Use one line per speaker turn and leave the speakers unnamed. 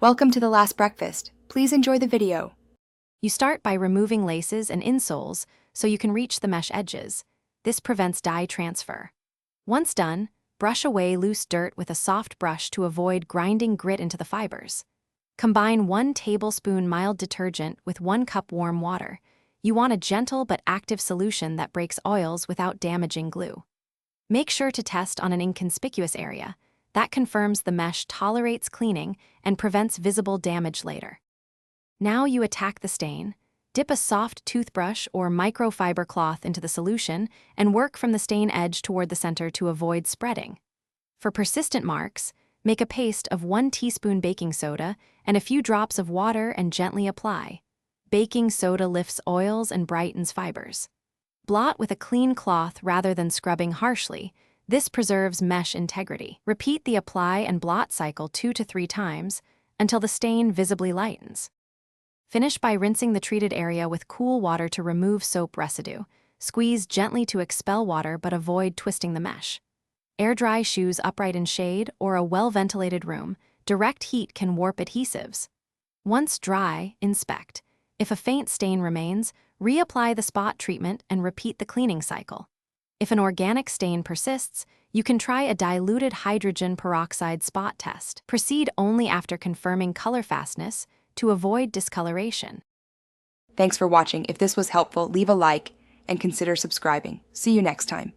Welcome to The Last Breakfast. Please enjoy the video.
You start by removing laces and insoles so you can reach the mesh edges. This prevents dye transfer. Once done, brush away loose dirt with a soft brush to avoid grinding grit into the fibers. Combine 1 tablespoon mild detergent with 1 cup warm water. You want a gentle but active solution that breaks oils without damaging glue. Make sure to test on an inconspicuous area. That confirms the mesh tolerates cleaning and prevents visible damage later. Now you attack the stain. Dip a soft toothbrush or microfiber cloth into the solution and work from the stain edge toward the center to avoid spreading. For persistent marks, make a paste of 1 teaspoon baking soda and a few drops of water and gently apply. Baking soda lifts oils and brightens fibers. Blot with a clean cloth rather than scrubbing harshly. This preserves mesh integrity. Repeat the apply and blot cycle 2 to 3 times until the stain visibly lightens. Finish by rinsing the treated area with cool water to remove soap residue. Squeeze gently to expel water but avoid twisting the mesh. Air dry shoes upright in shade or a well-ventilated room. Direct heat can warp adhesives. Once dry, inspect. If a faint stain remains, reapply the spot treatment and repeat the cleaning cycle. If an organic stain persists, you can try a diluted hydrogen peroxide spot test. Proceed only after confirming color fastness to avoid discoloration.
Thanks for watching. If this was helpful, leave a like and consider subscribing. See you next time.